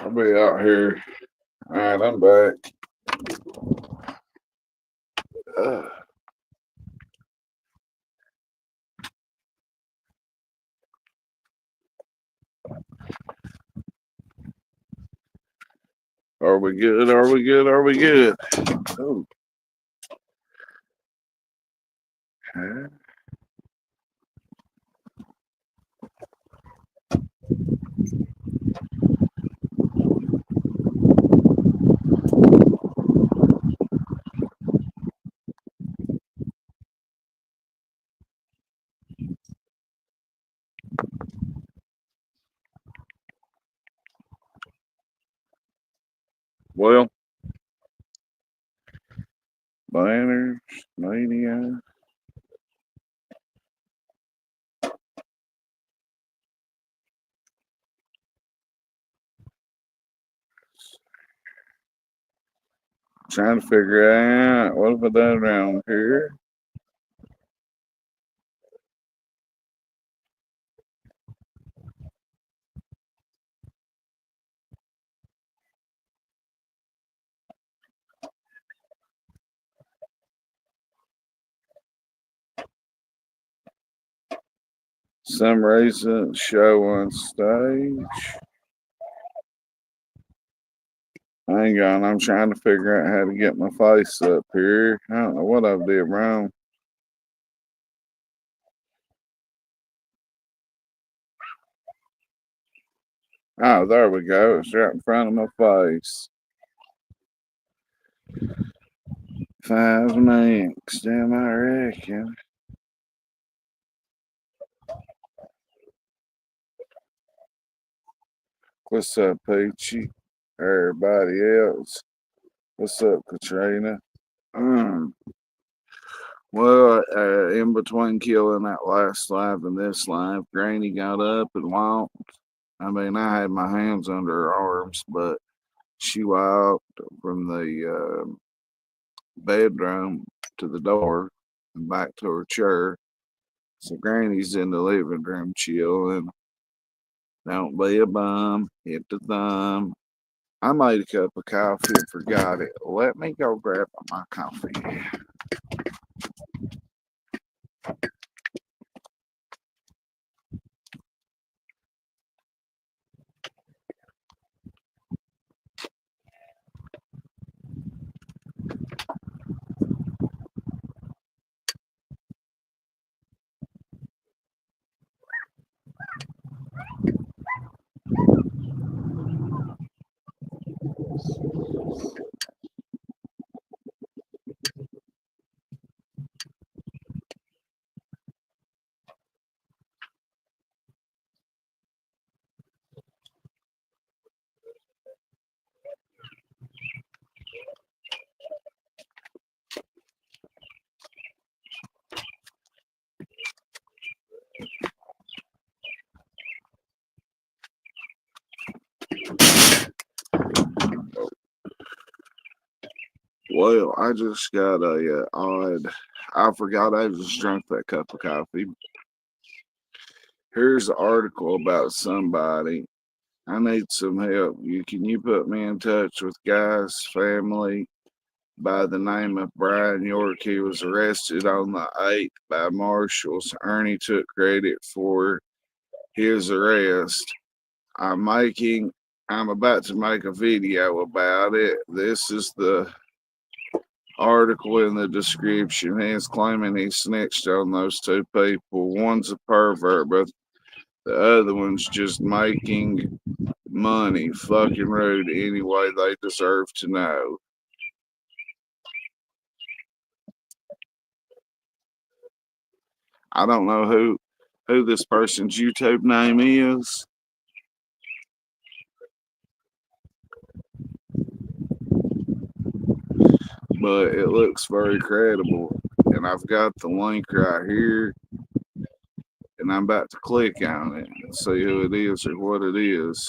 I'll be out here. All right, I'm back. Uh, are we good? Are we good? Are we good? Oh. Okay. Well, banners, media. Trying to figure out what have I done around here. Some recent show on stage. Hang on, I'm trying to figure out how to get my face up here. I don't know what I did wrong. Oh, there we go. It's right in front of my face. 5 next, damn, I reckon. What's up, Peachy? Everybody else. What's up, Katrina? Well, in between killing that last live and this live, Granny got up and walked. I mean, I had my hands under her arms, but she walked from the bedroom to the door and back to her chair. So Granny's in the living room chilling. Don't be a bum. Hit the thumb. I made a cup of coffee and forgot it. Let me go grab my coffee. Well, I just got a odd. I forgot I just drank that cup of coffee. Here's an article about somebody. I need some help. Can you put me in touch with Guy's family by the name of Brian York? He was arrested on the 8th by marshals. Ernie took credit for his arrest. I'm about to make a video about it. This is the article in the description. He's claiming he snitched on those two people. One's a pervert, but the other one's just making money. Fucking rude anyway. They deserve to know. I don't know who this person's YouTube name is. But it looks very credible. And I've got the link right here. And I'm about to click on it and see who it is or what it is.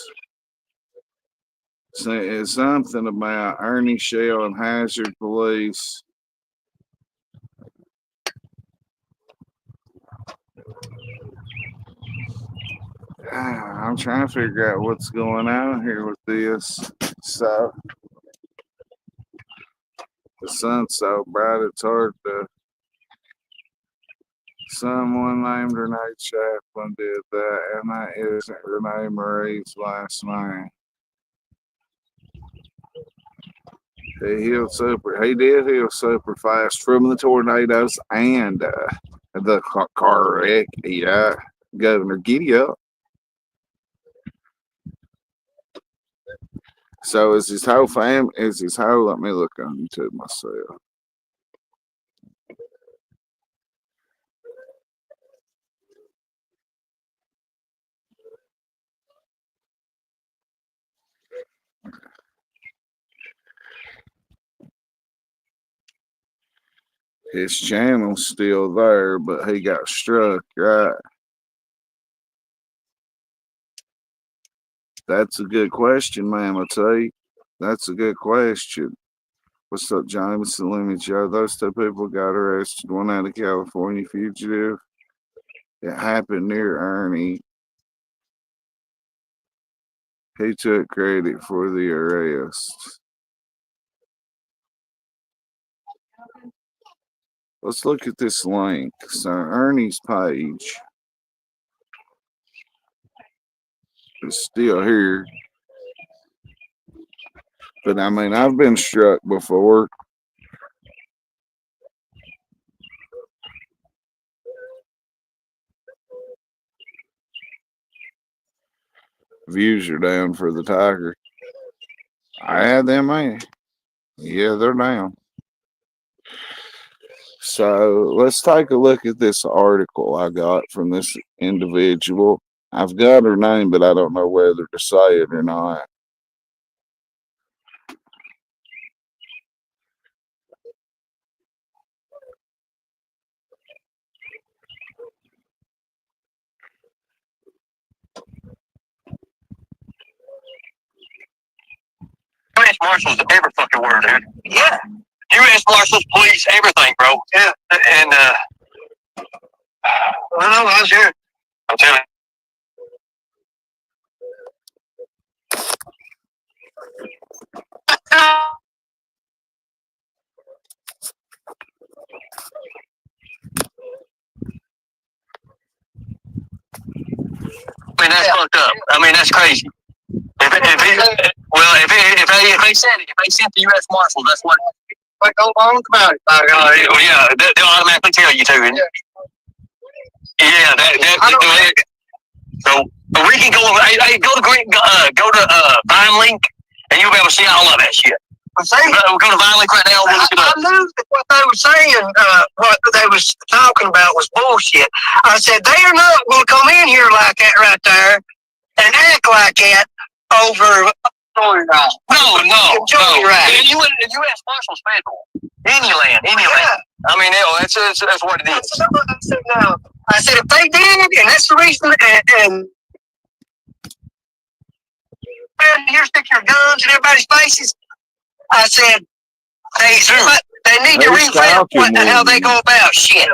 It's something about Ernie Shell and Hazard Police. I'm trying to figure out what's going on here with this. So the sun's so bright it's hard to. Someone named Renee Chaplin did that, and that isn't Renee Marie's last name. He did heal super fast from the tornadoes and the car wreck. Yeah, Governor, giddy up. So is his whole family? Is his whole? Let me look on YouTube myself. His channel's still there, but he got struck, right? That's a good question, ma'am. I tell you, that's a good question. What's up, Jameson? Let me show. Those two people got arrested. One out of California fugitive. It happened near Ernie. He took credit for the arrest. Let's look at this link. So Ernie's page is still here. But I mean, I've been struck before. Views are down for the Tiger. I had them, man. Yeah, they're down. So let's take a look at this article I got from this individual. I've got her name, but I don't know whether to say it or not. U.S. Marshals, every fucking word, dude. Yeah. U.S. Marshals, police, everything, bro. Yeah. And, I know, I was here. I'm telling you. I mean, that's fucked up. I mean, that's crazy. If they sent the U.S. Marshals, that's what. Like, don't talk about it. Yeah, they'll automatically tell you to. And, yeah, so we can go. Hey, go to Vine Link, and you'll be able to see all of that shit. I'm saying, we're going to Vine Link right now. I knew that what they were saying, what they was talking about was bullshit. I said they are not going to come in here like that right there and act like that over. No. The U.S. Marshals Federal. Any land. I mean, that's what it is. I said if they did, and that's the reason, and here stick your guns in everybody's faces. I said they need to revamp how they go about shit.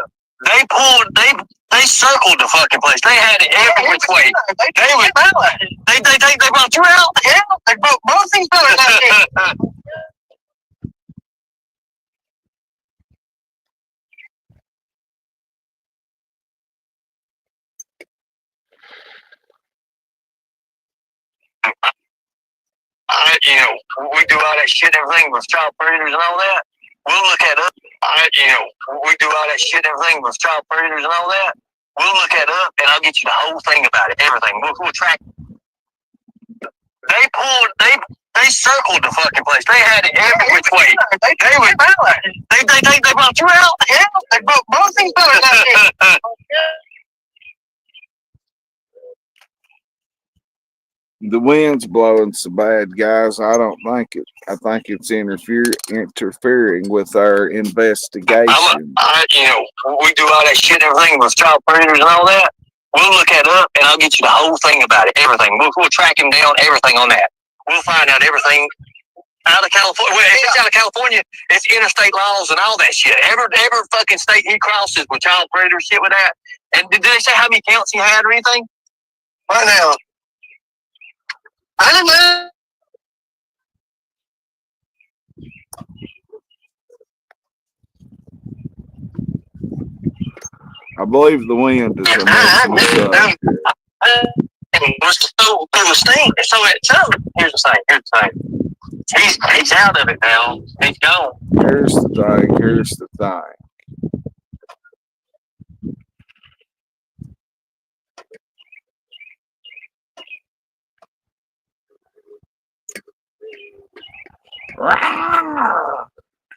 They circled the fucking place. They had it every which way. They brought you out. Yeah, they broke both things out. We do all that shit and everything with child predators and all that. We'll look at up. We do all that shit and everything with child predators and all that. We'll look at up, and I'll get you the whole thing about it, everything. We'll track. They circled the fucking place. They had it every which way. They brought you out. Yeah, they broke both things out. The wind's blowing so bad, guys. I don't think it. I think it's interfering with our investigation. We do all that shit and everything with child predators and all that. We'll look at up, and I'll get you the whole thing about it, everything. We'll track him down, everything on that. We'll find out everything out of California. Well, if it's out of California, it's interstate laws and all that shit. Every fucking state he crosses with child predator shit with that. And did they say how many counts he had or anything? Right now. I didn't know. I believe the wind is messing us up. So through the steam. So here's the thing. He's out of it now. He's gone. Here's the thing.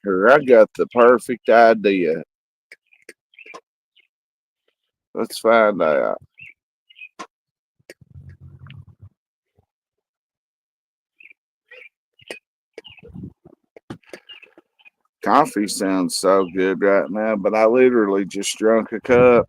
Here, I got the perfect idea. Let's find out. Coffee sounds so good right now, but I literally just drunk a cup.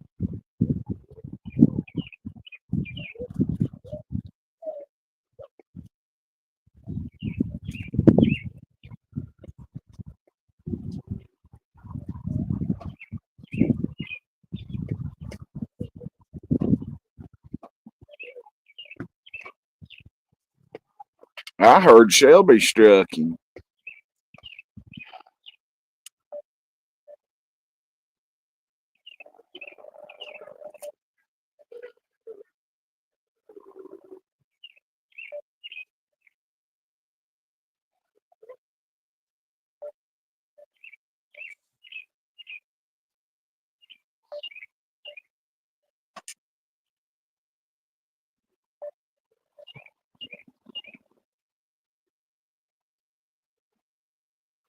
I heard Shelby struck him.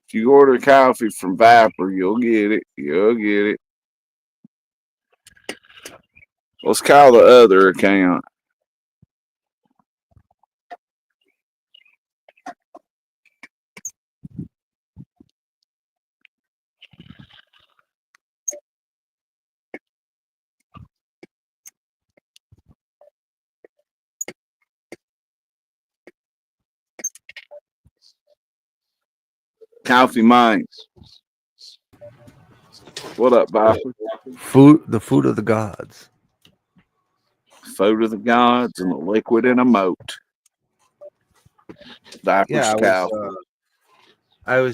If you order coffee from Viper, you'll get it. You'll get it. Let's call the other account. Coffee Minds. What up, Viper? The food of the gods. Food of the gods and the liquid in a moat. Viper's cow. I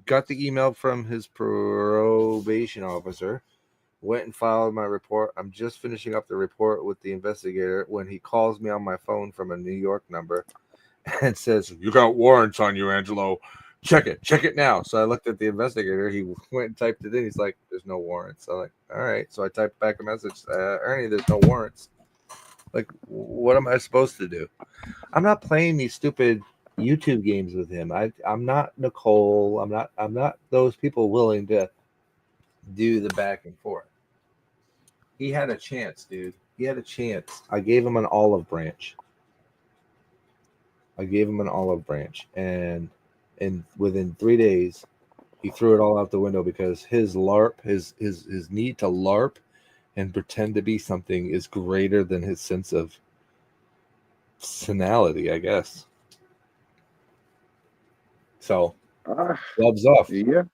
got the email from his probation officer, went and filed my report. I'm just finishing up the report with the investigator when he calls me on my phone from a New York number and says, "You got warrants on you, Angelo. Check it now." So I looked at the investigator. He went and typed it in. He's like, "There's no warrants." I'm like, "All right." So I typed back a message, "Ernie, there's no warrants." Like, what am I supposed to do? I'm not playing these stupid YouTube games with him. I'm not Nicole. I'm not those people willing to do the back and forth. He had a chance, dude. He had a chance. I gave him an olive branch. And within 3 days, he threw it all out the window because his LARP, his need to LARP and pretend to be something is greater than his sense of senality, I guess. So, gloves off. Yeah.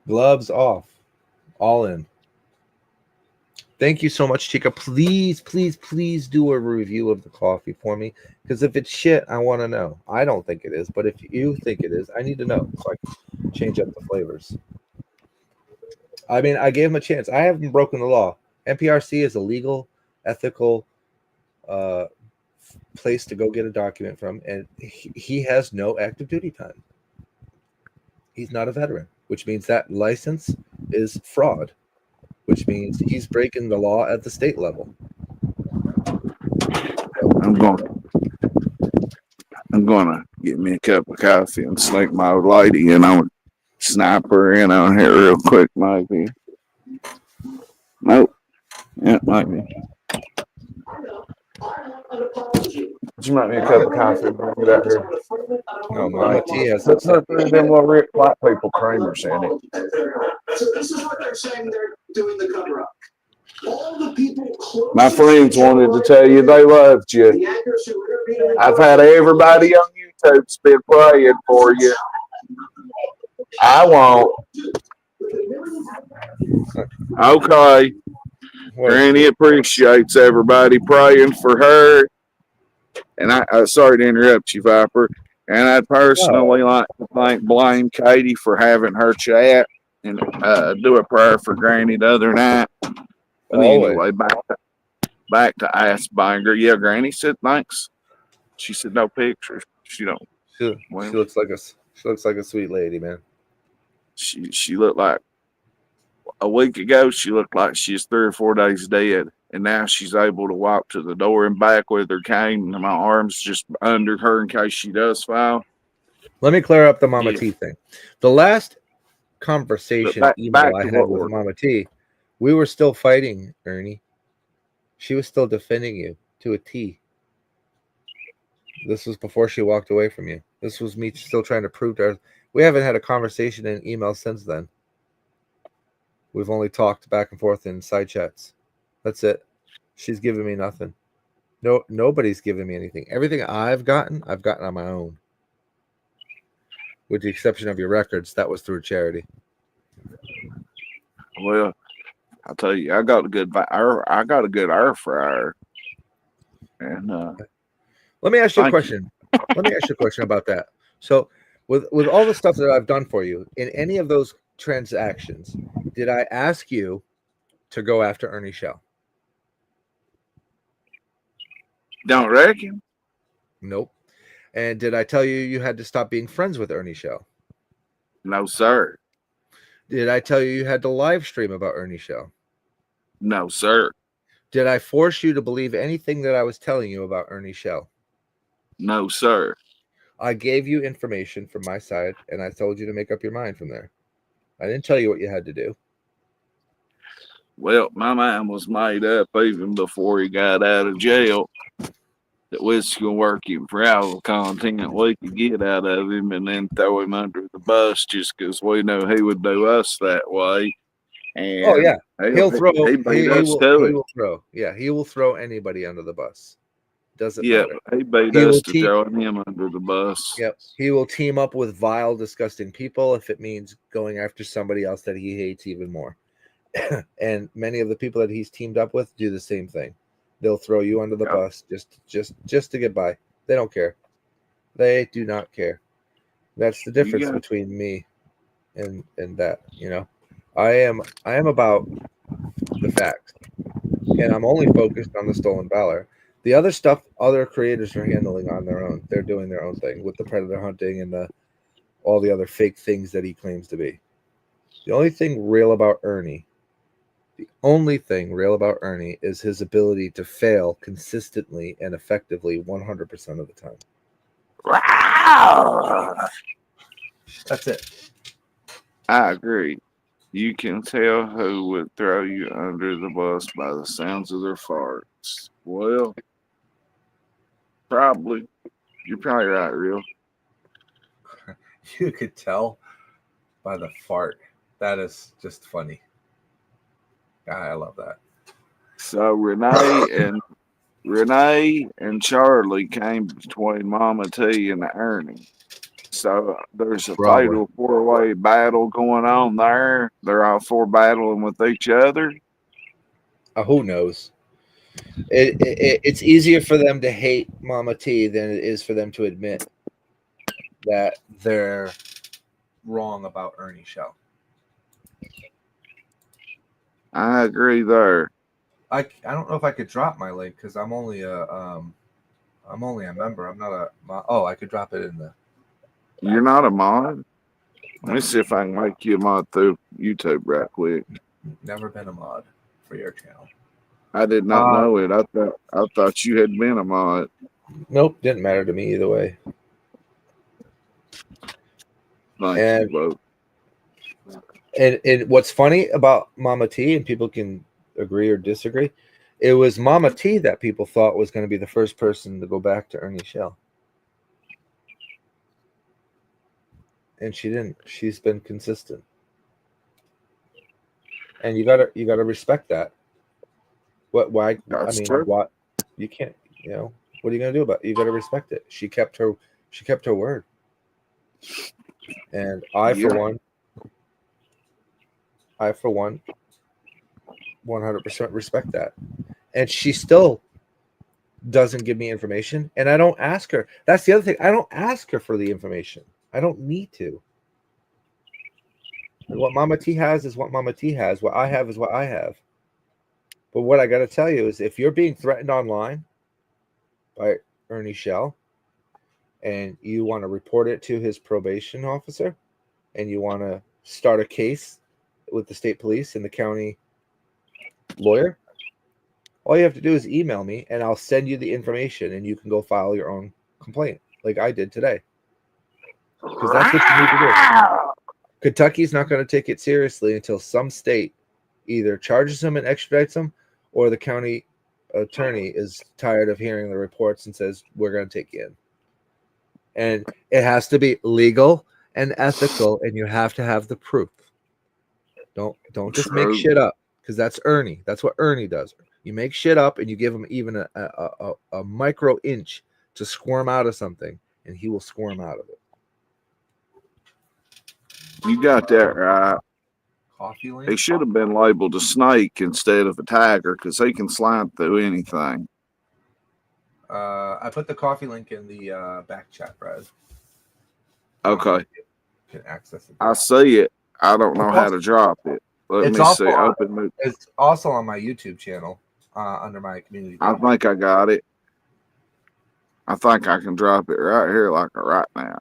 Gloves off. All in. Thank you so much, Chica. Please do a review of the coffee for me. Because if it's shit, I want to know. I don't think it is. But if you think it is, I need to know so I can change up the flavors. I mean, I gave him a chance. I haven't broken the law. NPRC is a legal, ethical place to go get a document from. And he has no active duty time. He's not a veteran, which means that license is fraud. Which means he's breaking the law at the state level. I'm gonna get me a cup of coffee and sneak my old lady in on sniper in on here real quick, maybe. Nope. Yeah, might be. You might be a cup of coffee and bring it out here. No, Mama T has Put them little white people creamers in it. So this is what they're saying they're doing the cover up. All the people my friends wanted to tell you they loved you. I've had everybody on YouTube's been praying for you. I won't. Okay. Granny appreciates everybody praying for her. And I sorry to interrupt you, Viper. And I'd personally like to blame Katie for having her chat and do a prayer for Granny the other night. But anyway, back to Ass Banger. Yeah, Granny said thanks. She said no pictures. She don't. She looks like a sweet lady, man. She looked like a week ago. She looked like she's 3 or 4 days dead, and now she's able to walk to the door and back with her cane. And my arms just under her in case she does fall. Let me clear up the Mama T thing. The last conversation email I had with Mama T, we were still fighting, Ernie. She was still defending you to a T. This was before she walked away from you. This was me still trying to prove to her. We haven't had a conversation in email since then. We've only talked back and forth in side chats. That's it. She's giving me nothing. No, nobody's giving me anything. Everything I've gotten on my own. With the exception of your records, that was through charity. Well, I'll tell you, I got a good air fryer. And let me ask you a question. Let me ask you a question about that. So, with all the stuff that I've done for you, in any of those transactions, did I ask you to go after Ernie Shell? Don't reckon. Nope. And did I tell you you had to stop being friends with Ernie Shell? No, sir. Did I tell you you had to live stream about Ernie Shell? No, sir. Did I force you to believe anything that I was telling you about Ernie Shell? No, sir. I gave you information from my side, and I told you to make up your mind from there. I didn't tell you what you had to do. Well, my mind was made up even before he got out of jail that we was going to work him for all the content we could get out of him and then throw him under the bus just because we know he would do us that way. And oh, yeah. He will throw anybody under the bus. Doesn't matter. He beat us to throwing him under the bus. Yep. He will team up with vile, disgusting people if it means going after somebody else that he hates even more. And many of the people that he's teamed up with do the same thing. They'll throw you under the bus just to get by. They don't care. They do not care. That's the difference between me and that, you know. I am about the facts. And I'm only focused on the stolen valor. The other stuff, other creators are handling on their own. They're doing their own thing with the predator hunting and all the other fake things that he claims to be. The only thing real about Ernie is his ability to fail consistently and effectively 100% of the time. That's it. I agree. You can tell who would throw you under the bus by the sounds of their farts. Well, probably. You're probably right, Real. You could tell by the fart. That is just funny. I love that. So Renee and Charlie came between Mama T and Ernie. So there's a fatal 4-way battle going on there. They're all 4 battling with each other. Who knows? It's easier for them to hate Mama T than it is for them to admit that they're wrong about Ernie Shell. I agree there. I don't know if I could drop my link because I'm only a member. I'm not a I could drop it in the. You're not a mod? Let me see if I can make you a mod through YouTube right quick. Never been a mod for your channel. I did not know it. I thought you had been a mod. Nope, didn't matter to me either way. Thank you, and what's funny about Mama T, and people can agree or disagree, it was Mama T that people thought was going to be the first person to go back to Ernie Shell. And she didn't. She's been consistent. And you gotta respect that. Why? That's I mean, true. what? You can't. You know, what are you gonna do about it? You gotta respect it. She kept her word. And I for one, 100% respect that. And she still doesn't give me information, and I don't ask her. That's the other thing. I don't ask her for the information. I don't need to. What Mama T has is what Mama T has. What I have is what I have. But what I got to tell you is if you're being threatened online by Ernie Shell and you want to report it to his probation officer and you want to start a case with the state police and the county lawyer, all you have to do is email me and I'll send you the information and you can go file your own complaint like I did today. Because that's what you need to do. Kentucky's not going to take it seriously until some state either charges him and extradites him or the county attorney is tired of hearing the reports and says, we're going to take you in. And it has to be legal and ethical, and you have to have the proof. Don't just make shit up, because that's Ernie. That's what Ernie does. You make shit up and you give him even a micro inch to squirm out of something, and he will squirm out of it. You got that right. Coffee link? He should have been labeled a snake instead of a tiger because he can slide through anything. I put the coffee link in the back chat, Brad. Okay. You can access it. I see it. I don't know how to drop it. Let me see. It's also on my YouTube channel under my community. I think I got it. I think I can drop it right here like right now.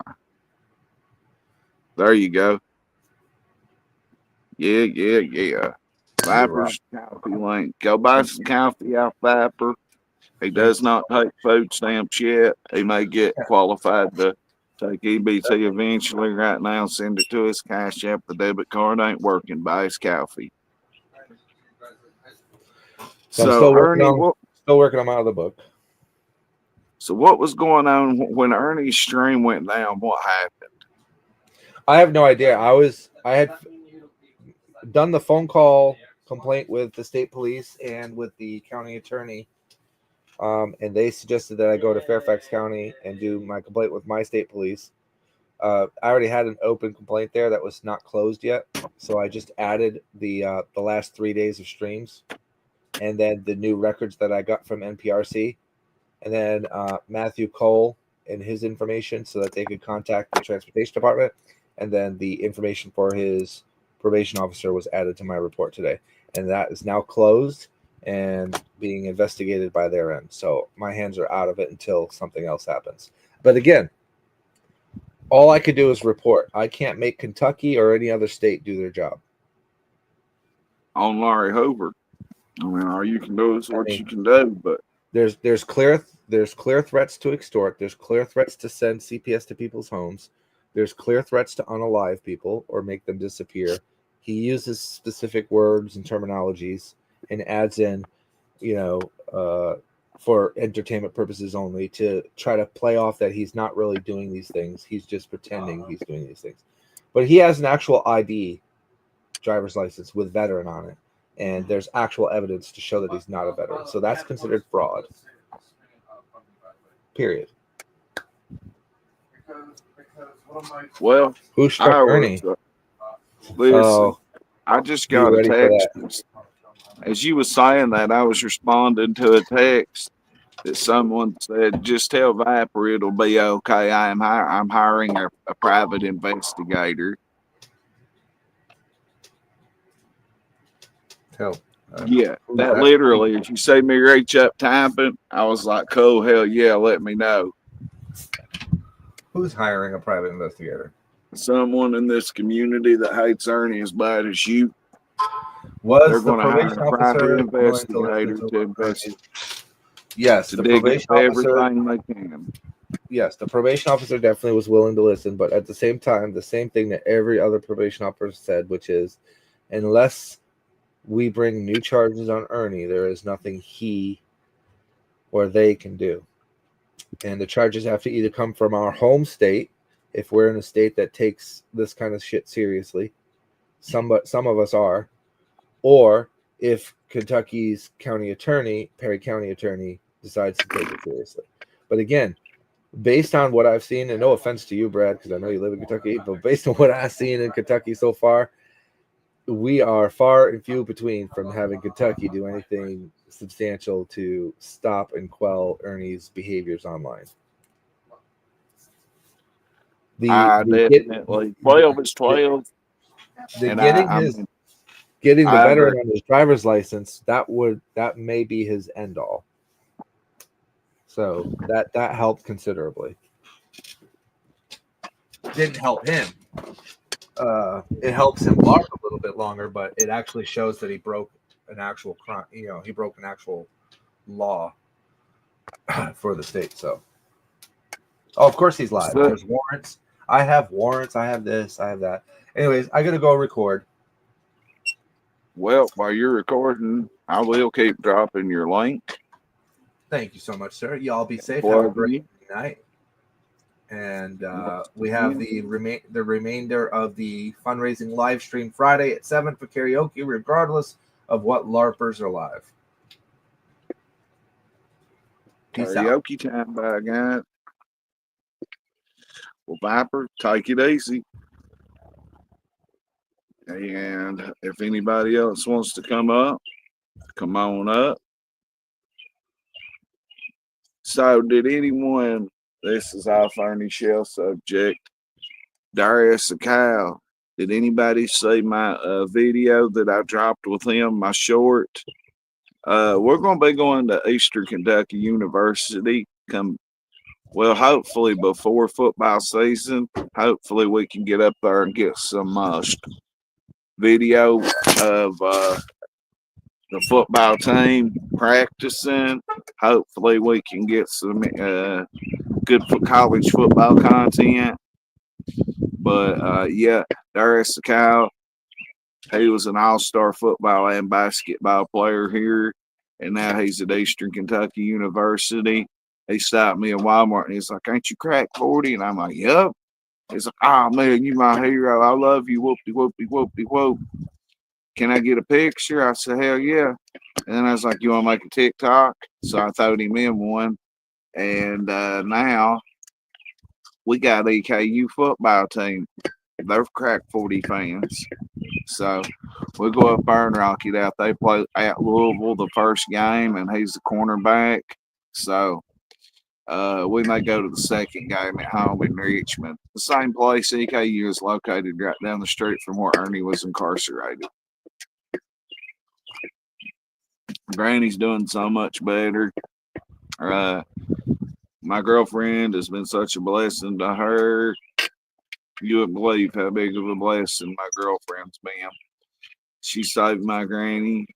There you go. Yeah. Viper's coffee link. Go buy some coffee off Viper. He does not take food stamps yet. He may get qualified to take EBT eventually. Right now, send it to his Cash App. The debit card ain't working. Buy his coffee. So Ernie, still working on my other book. So what was going on when Ernie's stream went down? What happened? I have no idea. I had done the phone call complaint with the state police and with the county attorney. And they suggested that I go to Fairfax County and do my complaint with my state police. I already had an open complaint there that was not closed yet. So I just added the last 3 days of streams and then the new records that I got from NPRC. And then Matthew Cole and his information so that they could contact the transportation department. And then the information for his probation officer was added to my report today. And that is now closed and being investigated by their end. So my hands are out of it until something else happens. But again, all I could do is report. I can't make Kentucky or any other state do their job. On Larry Hoover. I mean, all you can do is what you can do, but there's clear threats to extort. There's clear threats to send CPS to people's homes. There's clear threats to unalive people or make them disappear. He uses specific words and terminologies and adds in, for entertainment purposes only to try to play off that he's not really doing these things. He's just pretending he's doing these things. But he has an actual ID, driver's license with veteran on it. And there's actual evidence to show that he's not a veteran. So that's considered fraud. Period. Well, who struck Ernie? I just got a text. As you were saying that, I was responding to a text that someone said, "Just tell Viper it'll be okay. I'm hiring a private investigator." Yeah, that literally. If you see me reach up typing, I was like, "Cool, hell yeah, let me know." Who's hiring a private investigator? Someone in this community that hates Ernie as bad as you. Was they're the going to hire a private investigator to investigate? Yes, the probation officer. Everything they can. Yes, the probation officer definitely was willing to listen, but at the same time, the same thing that every other probation officer said, which is, unless we bring new charges on Ernie, there is nothing he or they can do. And the charges have to either come from our home state, if we're in a state that takes this kind of shit seriously. Some of us are. Or if Kentucky's county attorney, Perry County attorney, decides to take it seriously. But again, based on what I've seen, and no offense to you, Brad, because I know you live in Kentucky, but based on what I've seen in Kentucky so far, we are far and few between from having Kentucky do anything substantial to stop and quell Ernie's behaviors online. I definitely 12 is 12, and getting the I agree. veteran on his driver's license, that may be his end all. So that helped considerably. Didn't help him. It helps him bark a little bit longer, but it actually shows that he broke an actual crime. He broke an actual law for the state. So, of course he's live. There's warrants. I have warrants. I have this. I have that. Anyways, I gotta go record. Well, while you're recording, I will keep dropping your link. Thank you so much, sir. Y'all be safe. Have a great night. And we have the remainder of the fundraising live stream Friday at 7 for karaoke, regardless of what LARPers are live. Peace out. Karaoke time, by God. Well, Viper, take it easy. And if anybody else wants to come up, come on up. So, did anyone, this is off Ernie Shell subject, Darius Akal, did anybody see my video that I dropped with him, my short? We're going to be going to Eastern Kentucky University hopefully before football season. Hopefully we can get up there and get some video of the football team practicing. Hopefully we can get some good college football content. But yeah, Darius Akal, he was an all-star football and basketball player here, and now he's at Eastern Kentucky University. He stopped me in Walmart and he's like, "Ain't you crack 40?" And I'm like, "Yep." He's like, "Oh man, you my hero. I love you. Whoopty whoopty whoopty whoop. Can I get a picture?" I said, "Hell yeah." And then I was like, "You want to make a TikTok?" So I throwed him in one. And now we got EKU football team. They're crack 40 fans. So we'll go up there and rock it out. They play at Louisville the first game, and he's the cornerback. So we may go to the second game at home in Richmond. The same place EKU is located right down the street from where Ernie was incarcerated. Granny's doing so much better. My girlfriend has been such a blessing to her. You wouldn't believe how big of a blessing my girlfriend's been. She saved my granny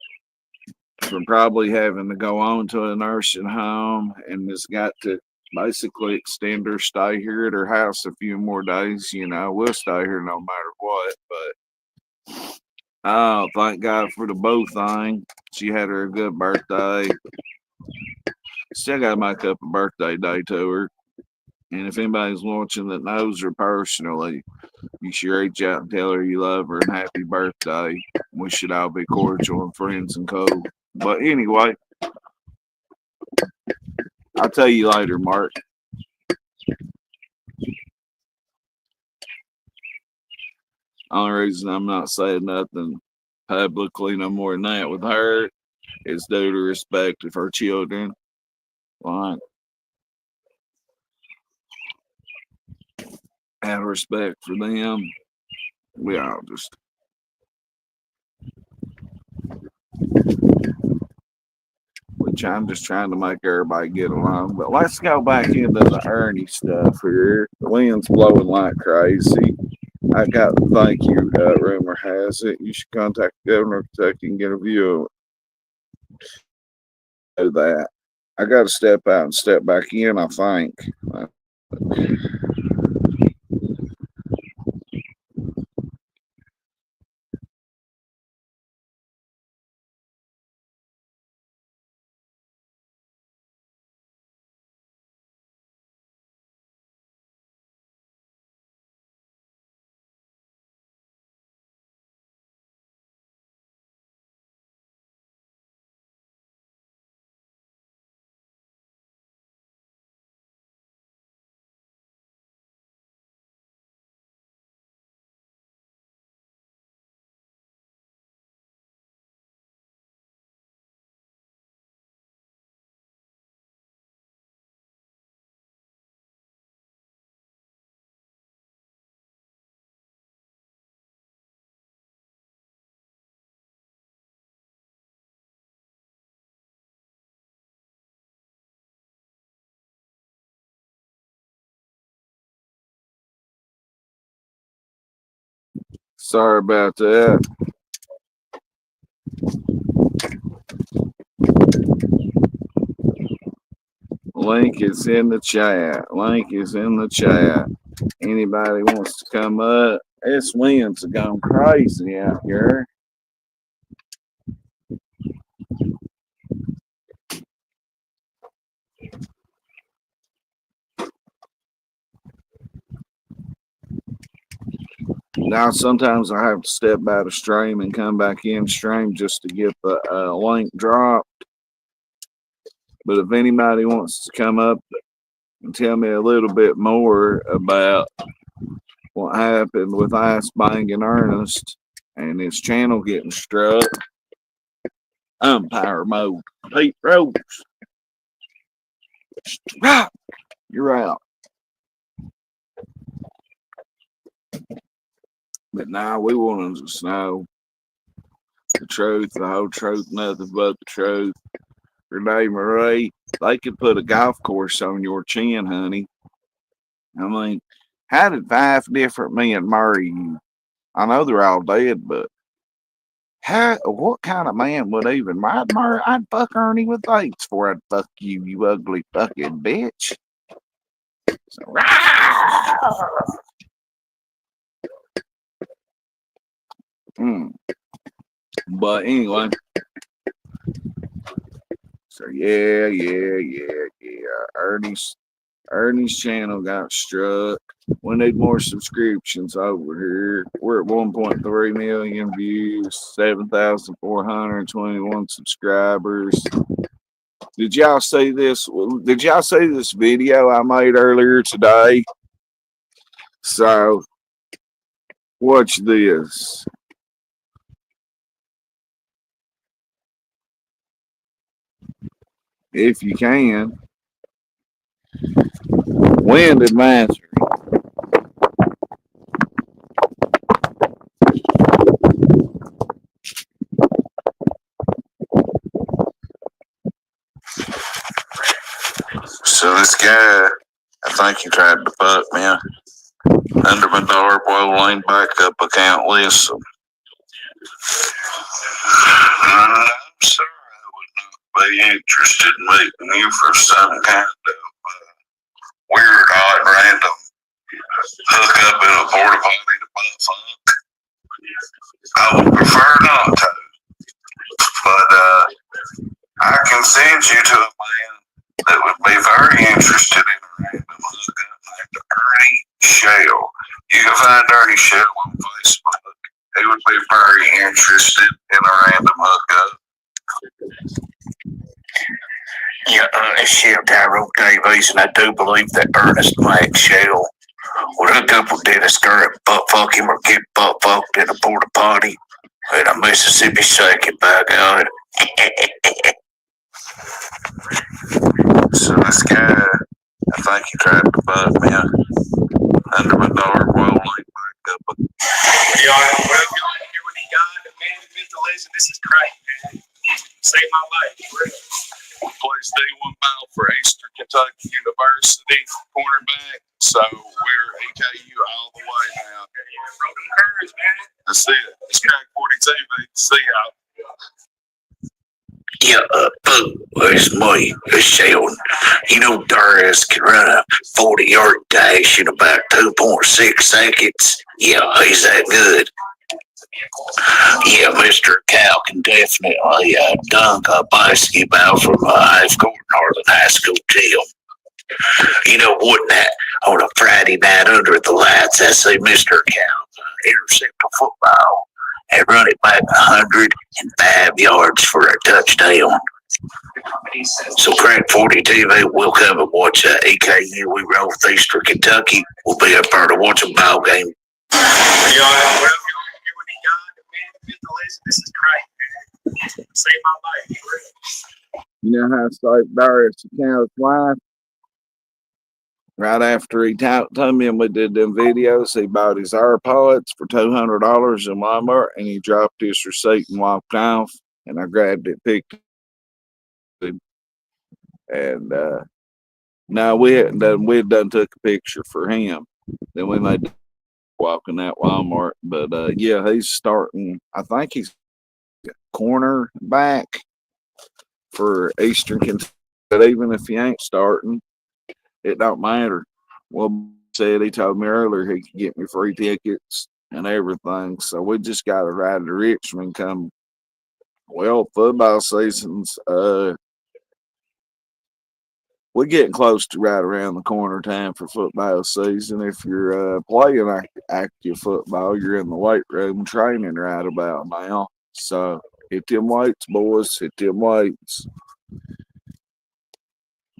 from probably having to go on to a nursing home and has got to basically extend her stay here at her house a few more days. We'll stay here no matter what. But oh, thank God for the boo thing. She had her a good birthday. Still got to make up a birthday day to her. And if anybody's watching that knows her personally, you should reach out and tell her you love her and happy birthday. We should all be cordial and friends and cool. But anyway, I'll tell you later, Mark. Only reason I'm not saying nothing publicly no more than that with her is due to respect of her children. Like, have respect for them. We all just. Which I'm just trying to make everybody get along. But let's go back into the Ernie stuff here. The wind's blowing like crazy. I got the thank you rumor has it. You should contact the governor of Kentucky and get a view of that. I got to step out and step back in, I think. Sorry about that. Link is in the chat. Link is in the chat. Anybody wants to come up? This wind's gone crazy out here. Now, sometimes I have to step out of stream and come back in stream just to get the link dropped. But if anybody wants to come up and tell me a little bit more about what happened with Ice Bang and Ernest and his channel getting struck, umpire mode. Pete Rose. Right. You're out. But now we want to just know the truth, the whole truth, nothing but the truth. Renee Marie, they could put a golf course on your chin, honey. I mean, how did 5 different men marry you? I know they're all dead, but what kind of man would even I'd fuck Ernie with dates before I'd fuck you, you ugly fucking bitch. So, But anyway, so yeah. Ernie's channel got struck. We need more subscriptions over here. We're at 1.3 million views, 7,421 subscribers. Did y'all see this? Did y'all see this video I made earlier today? So, watch this. If you can. Wind advisory. So this guy, I think he tried to fuck me under my Darboy Lane backup account list. I'm sorry I would not be interested in meeting you for some kind of weird, odd, random hook up in a porta potty to butt fuck. I would prefer not to, but I can send you to a man that would be very interested in a random hookup named Ernie Shell. You can find Ernie Shell on Facebook. He would be very interested in a random hookup. Yeah, it's Shell Tyro Davies, and I do believe that Ernest Mike Shell would hook up with Dennis Garrett, butt fuck him, or get butt fucked in a porta potty in a Mississippi shaking, by God. So this guy, I think he tried to fuck me under my Darboy Lane backup. Y'all, well, y'all hear what he got? The man with mental illness, this is crazy, man. Saved my life, really. Plays D1 Mile for Eastern Kentucky University, cornerback. So we're EKU all the way now. Broken curves, man. That's it. It's Crack 40 TV. See y'all. Yeah, it's me, it's Sheldon. You know, Darius can run a 40-yard dash in about 2.6 seconds. Yeah, he's that good. Yeah, Mr. Cal can definitely dunk a basketball from I've got Northern High School team. You know, wouldn't that on a Friday night under the lights, I see Mr. Cal intercept a football and run it back 105 yards for a touchdown. So Crack 40 TV, we'll come and watch EKU. We roll with Eastern Kentucky. We'll be up there to watch a ball game. Y'all, well, you hear what he got? The man with mental illness, this is crazy, man. Saved my life, really. You know how it's like Darius Cal's wife? Right after he told me and we did them videos, he bought his AirPods for $200 in Walmart and he dropped his receipt and walked off. And I grabbed it, picked it, and now we had done took a picture for him. Then we made walking that Walmart. But yeah, he's starting. I think he's corner back for Eastern Kentucky. But even if he ain't starting, it don't matter. Well, said he told me earlier he could get me free tickets and everything. So we just got to ride to Richmond come. Well, football season's we're getting close to right around the corner time for football season. If you're playing active football, you're in the weight room training right about now. So hit them weights, boys. Hit them weights.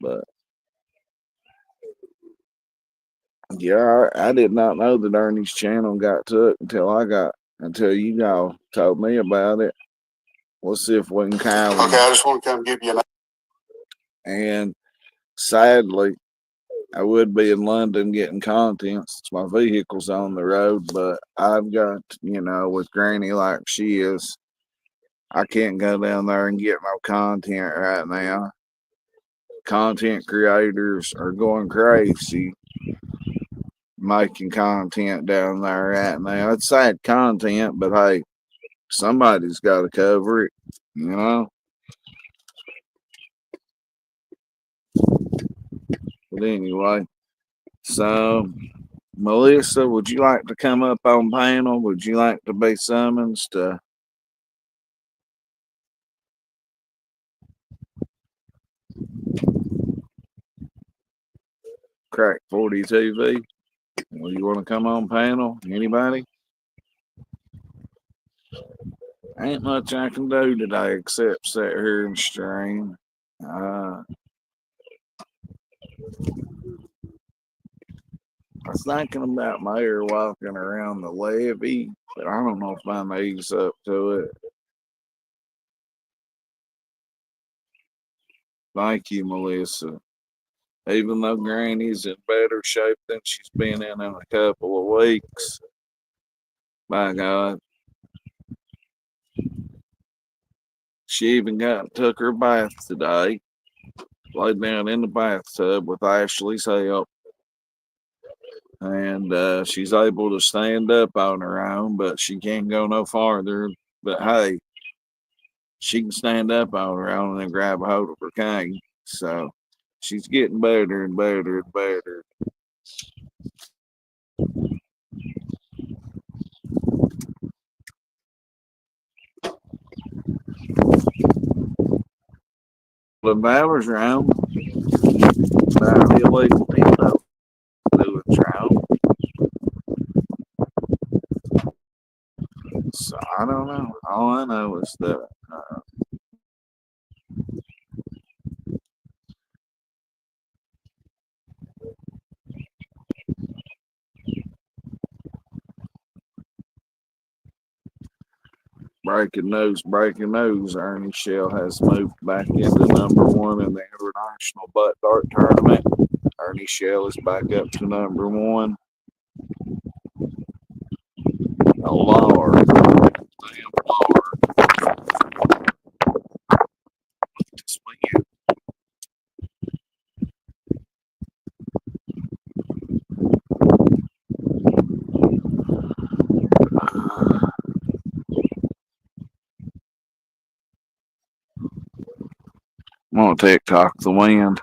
But yeah, I did not know that Ernie's channel got took until you all told me about it. We'll see if we can call him. Okay, I just want to come give you an. And sadly, I would be in London getting content since my vehicle's on the road, but I've got, with Granny like she is, I can't go down there and get no content right now. Content creators are going crazy making content down there right now. It's sad content, but hey, somebody's got to cover it, But anyway, so Melissa, would you like to come up on panel? Would you like to be summoned to Crack 40 TV? Well, you want to come on panel? Anybody? Ain't much I can do today except sit here and stream. I was thinking about Mayor walking around the levee, but I don't know if my knee's up to it. Thank you, Melissa. Even though Granny's in better shape than she's been in a couple of weeks, by God. She even took her bath today. Laid down in the bathtub with Ashley's help. And she's able to stand up on her own, but she can't go no farther. But hey, she can stand up on her own and grab a hold of her cane. So she's getting better and better and better. The Bowers round. About the illegal doing trial. So I don't know. All I know is that breaking news, Ernie Shell has moved back into number one in the International Butt Dart Tournament. Ernie Shell is back up to number one. A Lord. Damn Lord. This weekend. I'm gonna TikTok the wind.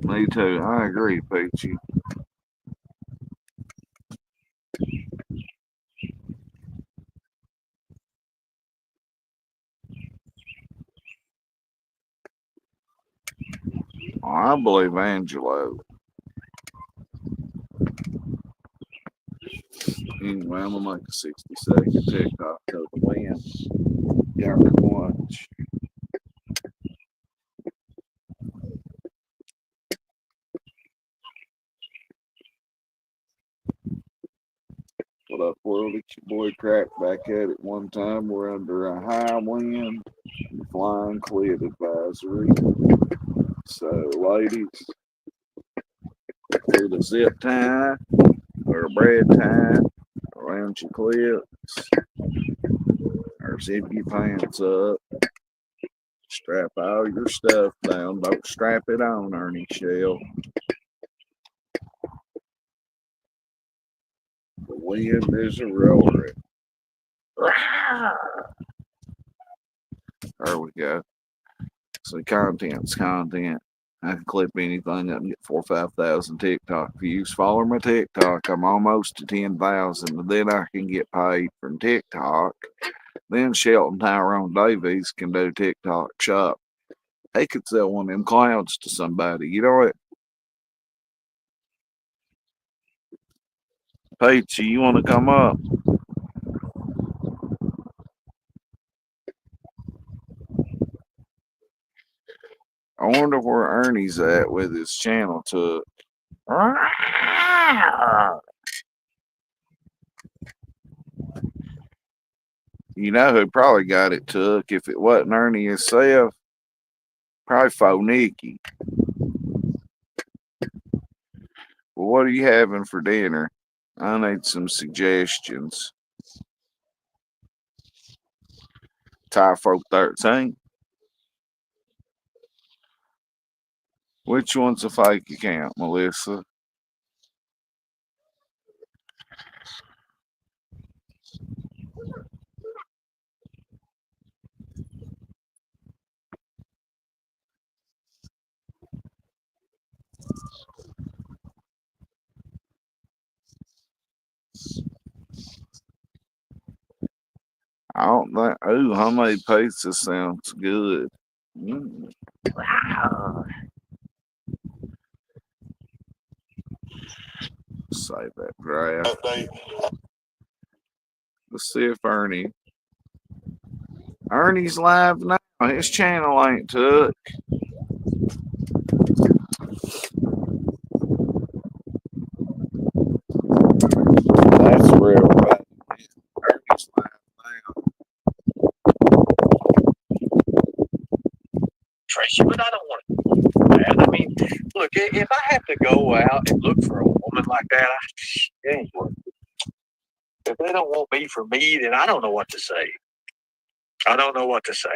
Me too. I agree, Peachy. I believe Angelo. Anyway, I'm gonna make a 60-second TikTok of the wind. Y'all can watch. World, it's your boy Crack back at it one time. We're under a high wind, flying clear advisory. So, ladies, do the zip tie or a bread tie around your clips, or zip your pants up. Strap all your stuff down. Don't strap it on, Ernie Shell. The wind is a roaring. There we go. So content's content. I can clip anything up and get 4,000 or 5,000 TikTok views. Follow my TikTok. I'm almost to 10,000, and then I can get paid from TikTok. Then Shelton Tyrone Davies can do TikTok shop. He could sell one of them clouds to somebody. You know what? Peachy, you want to come up? I wonder where Ernie's at with his channel to. You know who probably got it took if it wasn't Ernie himself? Probably Faux Nicky. Well, what are you having for dinner? I need some suggestions. Typho 13. Which one's a fake account, Melissa? I don't think. Ooh, homemade pizza sounds good. Wow. Save that draft. Let's see if Ernie's live now. His channel ain't took. That's real bad. Ernie's live now. Tracy, but I don't want to. I mean, look, if I have to go out and look for a woman like that, it ain't worth it. If they don't want me for me, then I don't know what to say. I don't know what to say.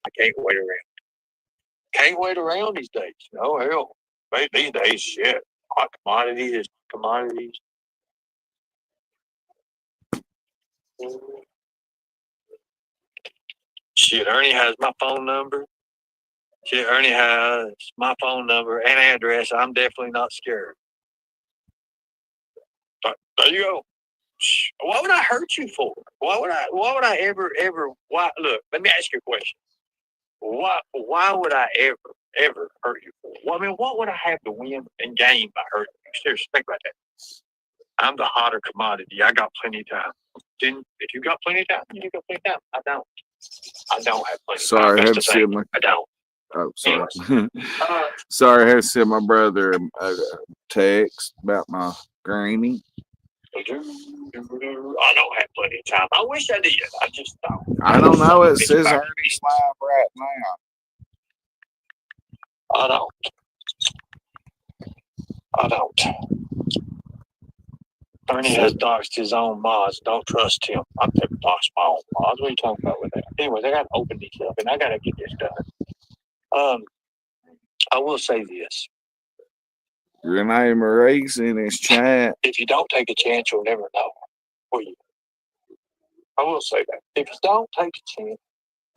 I can't wait around. Can't wait around these days. No hell. These days, shit. Hot commodities is commodities. Shit, Ernie has my phone number. Shit, Ernie has my phone number and address. I'm definitely not scared. But there you go. What would I hurt you for? Why would I ever, why, look, let me ask you a question. Why would I ever hurt you for? Well, I mean, what would I have to win and gain by hurting you? Seriously, think about that. I'm the hotter commodity. I got plenty of time. If you got plenty of time, you got plenty of time. I don't. I don't have plenty of time. Sorry, I had to send my. I don't. Oh, sorry. Sorry, I had to send my brother a text about my granny. I don't have plenty of time. I wish I did. I just don't. I don't know. It says Ernie's live right now. I don't. Ernie has doxed his own mods. Don't trust him. I'm never doxed my own mods. What are you talking about with that? Anyways, I got to open these up, and I got to get this done. I will say this. Renee Marie's in his chat. If you don't take a chance, you'll never know. Will you? I will say that. If you don't take a chance,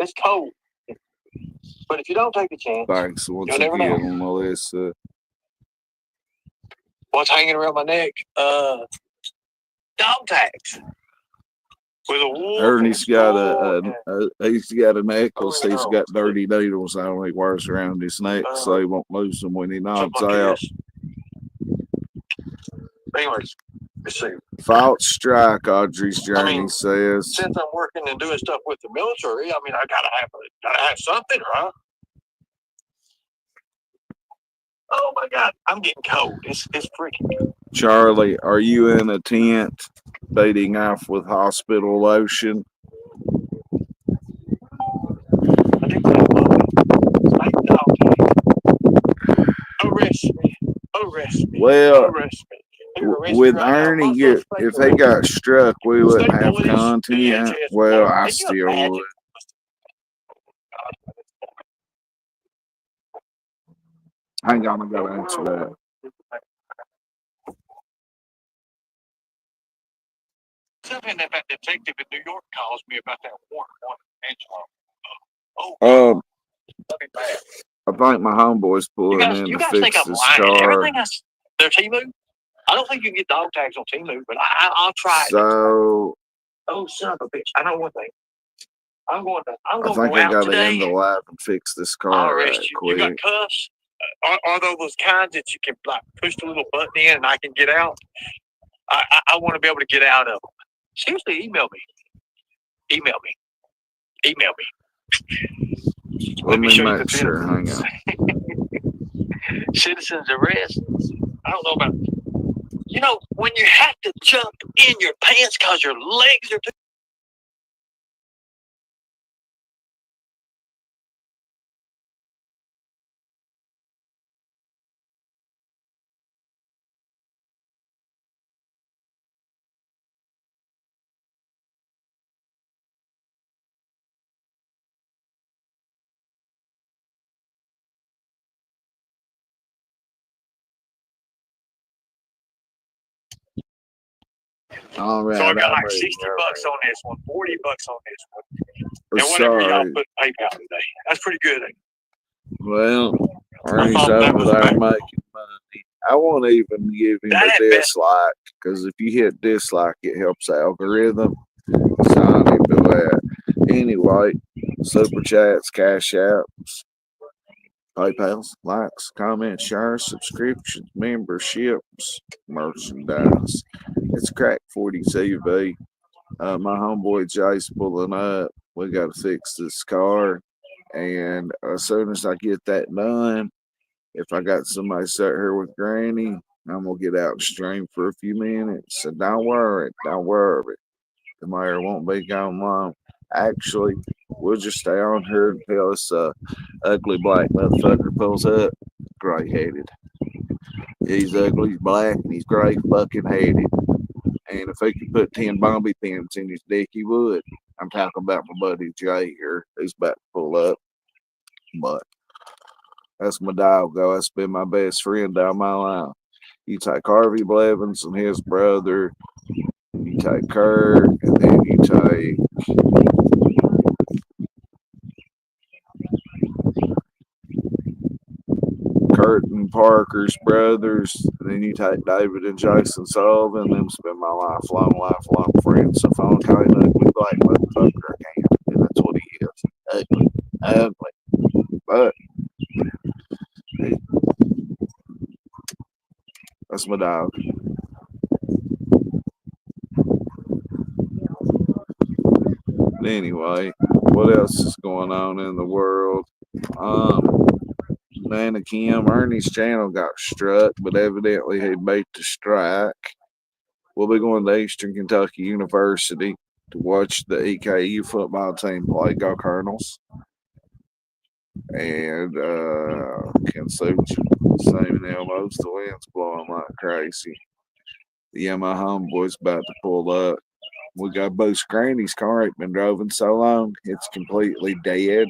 it's cold. But if you don't take a chance, Thanks once you'll never know. again, Melissa. What's hanging around my neck? Dog tags. With a wolf. Ernie's got he's got a necklace. He's got dirty needles on. He wears around his neck so he won't lose them when he nods out. Anyways, let's see. False strike, Audrey's journey says. Since I'm working and doing stuff with the military, I mean, I gotta have something, right? Oh my God, I'm getting cold. It's freaking cold. Charlie, are you in a tent beating off with hospital lotion? I think that's arrest me. Arrest me. Well, arrest me. with Ernie, if he got struck, we wouldn't have content. Well, I still would. Hang on, I gotta answer that. Something that detective in New York calls me about that warrant on Angelo. I think my homeboy's pulling in to fix this car. Everything they're Temu. I don't think you can get dog tags on Temu, but I'll try it. So, oh son of a bitch! I know one thing. I'm going to I think go I out gotta today. end the live and fix this car I'll right arrest you. quick. You got cuffs? Are those kinds that you can like push the little button in and I can get out? I want to be able to get out of them. Seriously, email me. Let me make sure. Hang on. Citizens arrest. I don't know about. You know, when you have to jump in your pants because your legs are too. All right, so I got like $60 on this one, $40 on this one. And whatever y'all put PayPal today. That's pretty good. Well, Ernie's over there making money. I won't even give him a dislike because if you hit dislike, it helps the algorithm. So I need to do that. Anyway, super chats, cash apps, PayPals, likes, comments, shares, subscriptions, memberships, merchandise. It's Crack 40 TV. My homeboy Jay's pulling up. We got to fix this car. And as soon as I get that done, if I got somebody sat here with Granny, I'm going to get out and stream for a few minutes. So don't worry. The mayor won't be gone long. Actually, we'll just stay on here until this ugly black motherfucker pulls up. Gray headed. He's ugly, he's black, and he's gray fucking headed. And if he could put 10 Bombay pins in his dick, he would. I'm talking about my buddy Jay here. He's about to pull up. But that's my doggo. That's been my best friend all my life. You take Harvey Blevins and his brother. You take Kurt, and then you take Kurt and Parker's brothers. And then you take David and Jason Sullivan. Them's been my lifelong friends. So if I don't call him ugly black motherfucker, I can't. And that's what he is. Ugly. But that's my dog. Anyway, what else is going on in the world? Nana Kim, Ernie's channel got struck, but evidently he beat the strike. We'll be going to Eastern Kentucky University to watch the EKU football team play. Go Colonels. And Ken Such, same elbows, the wind's blowing like crazy. Yeah, my homeboy's about to pull up. We got Boost Granny's car. Ain't been driving so long, it's completely dead.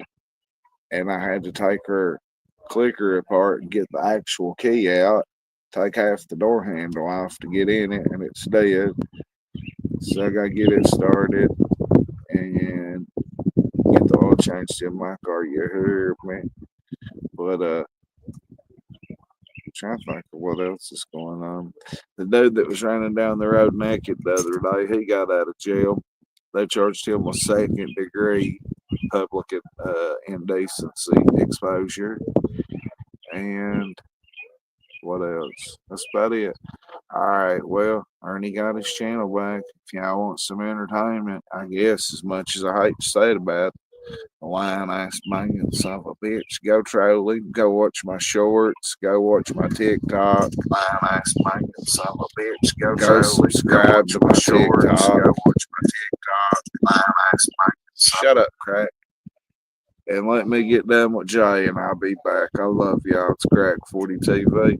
And I had to take her clicker apart and get the actual key out, take half the door handle off to get in it, and it's dead. So I gotta get it started and get the oil changed in my car. You heard me? But trying to think of what else is going on. The dude that was running down the road naked the other day, he got out of jail. They charged him with second-degree public indecency exposure. And what else? That's about it. All right, well, Ernie got his channel back. If y'all want some entertainment, I guess, as much as I hate to say it about the lying-ass banging son of a bitch, go trolling, go watch my shorts, go watch my TikTok. Lying-ass banging son of a bitch, go subscribe to my shorts, go watch my TikTok. Lying-ass banging. Shut up, crack. And let me get done with Jay, and I'll be back. I love y'all. It's Crack 40 TV.